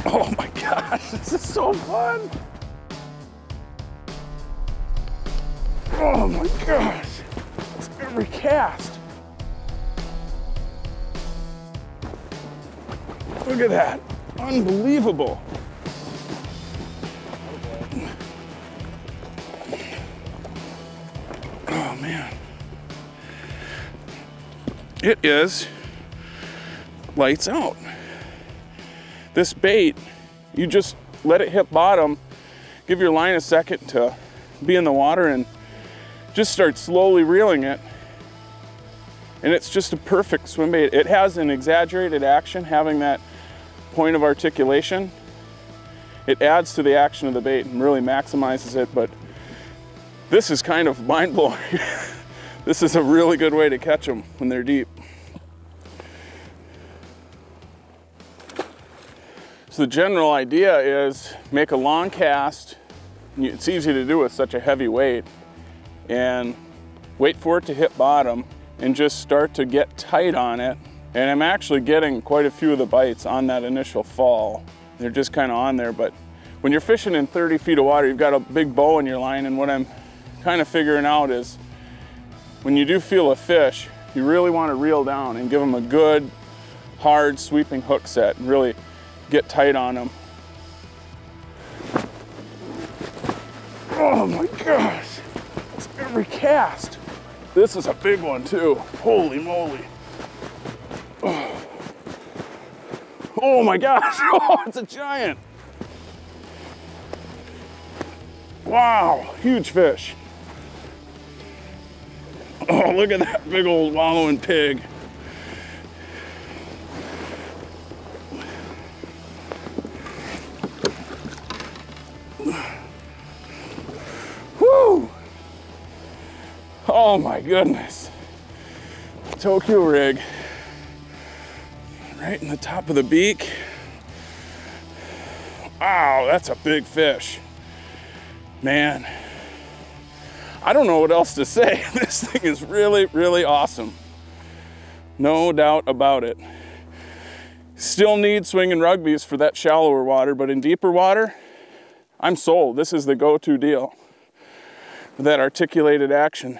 Oh my gosh, this is so fun. Oh my gosh, it's every cast. Look at that, unbelievable. Oh man. It is lights out. This bait, you just let it hit bottom, give your line a second to be in the water and just start slowly reeling it. And it's just a perfect swim bait. It has an exaggerated action, having that point of articulation. It adds to the action of the bait and really maximizes it, but this is kind of mind-blowing. This is a really good way to catch them when they're deep. So the general idea is make a long cast. It's easy to do with such a heavy weight, and wait for it to hit bottom and just start to get tight on it. And I'm actually getting quite a few of the bites on that initial fall. They're just kind of on there, but when you're fishing in 30 feet of water, you've got a big bow in your line, and what I'm kind of figuring out is when you do feel a fish, you really want to reel down and give them a good, hard, sweeping hook set and really get tight on them. Oh my gosh, it's every cast. This is a big one too, holy moly. Oh my gosh, oh, it's a giant. Wow, huge fish. Oh, look at that big old wallowing pig. Whew. Oh my goodness. Tokyo rig. Right in the top of the beak. Wow, that's a big fish. Man, I don't know what else to say. This thing is really, really awesome. No doubt about it. Still need swinging rugbies for that shallower water, but in deeper water, I'm sold. This is the go-to deal. With that articulated action.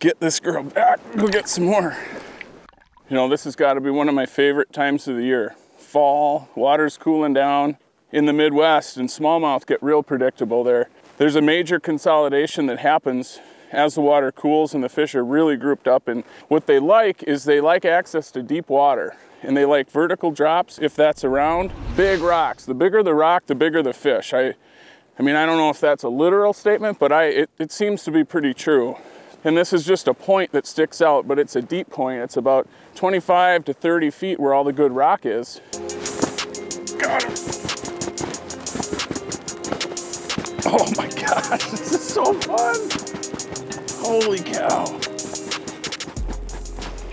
Get this girl back, go get some more. You know, this has got to be one of my favorite times of the year. Fall, water's cooling down. In the Midwest, and smallmouth get real predictable there. There's a major consolidation that happens as the water cools and the fish are really grouped up, and what they like is they like access to deep water, and they like vertical drops if that's around. Big rocks. The bigger the rock, the bigger the fish. I mean, I don't know if that's a literal statement, but it seems to be pretty true. And this is just a point that sticks out, but it's a deep point. It's about 25 to 30 feet where all the good rock is. Got him. Oh my gosh, this is so fun. Holy cow.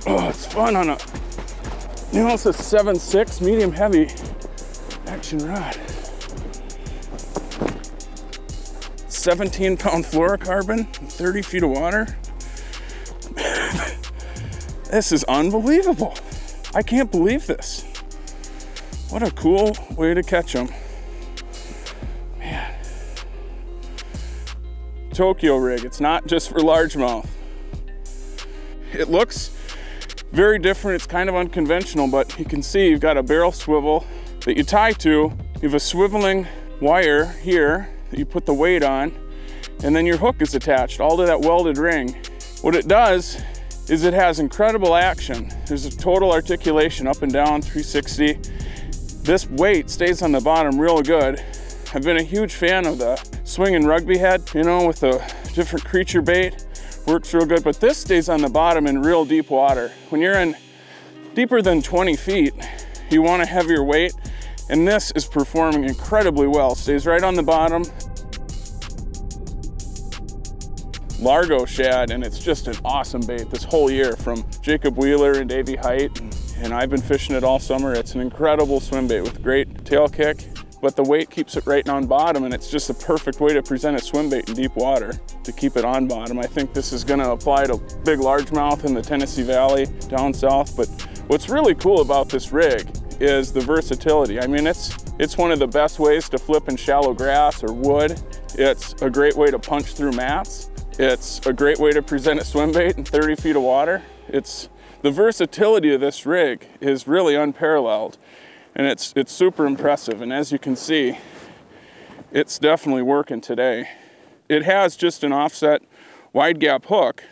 Oh, it's fun on a, you know, it's a 7.6 medium heavy action rod. 17-pound fluorocarbon, 30 feet of water. This is unbelievable. I can't believe this. What a cool way to catch them. Man. Tokyo rig, it's not just for largemouth. It looks very different, it's kind of unconventional, but you can see you've got a barrel swivel that you tie to. You have a swiveling wire here that you put the weight on, and then your hook is attached all to that welded ring. What it does is it has incredible action. There's a total articulation up and down 360. This weight stays on the bottom real good. I've been a huge fan of the swinging rugby head, you know, with the different creature bait. Works real good, but this stays on the bottom in real deep water. When you're in deeper than 20 feet, you want a heavier weight, and this is performing incredibly well. Stays right on the bottom. Largo shad, and it's just an awesome bait this whole year from Jacob Wheeler and Davey Height, and I've been fishing it all summer. It's an incredible swim bait with great tail kick, but the weight keeps it right on bottom, and it's just a perfect way to present a swim bait in deep water to keep it on bottom. I think this is gonna apply to big largemouth in the Tennessee Valley down south, but what's really cool about this rig is the versatility. I mean, it's It's one of the best ways to flip in shallow grass or wood. It's a great way to punch through mats. It's a great way to present a swim bait in 30 feet of water. The versatility of this rig is really unparalleled, and it's super impressive. And as you can see, it's definitely working today. It has just an offset wide gap hook,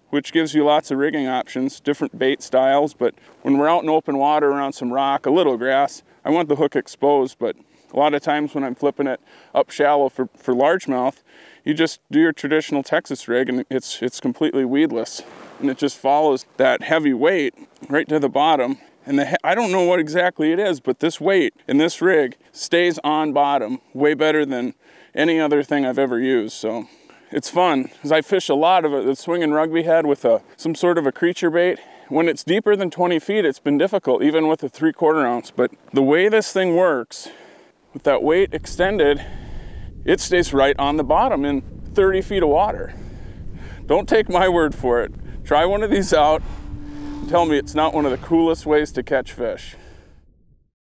which gives you lots of rigging options, different bait styles. But when we're out in open water around some rock, a little grass, I want the hook exposed. But a lot of times when I'm flipping it up shallow for largemouth, you just do your traditional Texas rig, and it's completely weedless. And it just follows that heavy weight right to the bottom. And I don't know what exactly it is, but this weight in this rig stays on bottom way better than any other thing I've ever used. So it's fun, because I fish a lot of it, the swinging rugby head with some sort of a creature bait. When it's deeper than 20 feet, it's been difficult, even with a 3/4 ounce. But the way this thing works, with that weight extended, it stays right on the bottom in 30 feet of water. Don't take my word for it. Try one of these out. Tell me it's not one of the coolest ways to catch fish.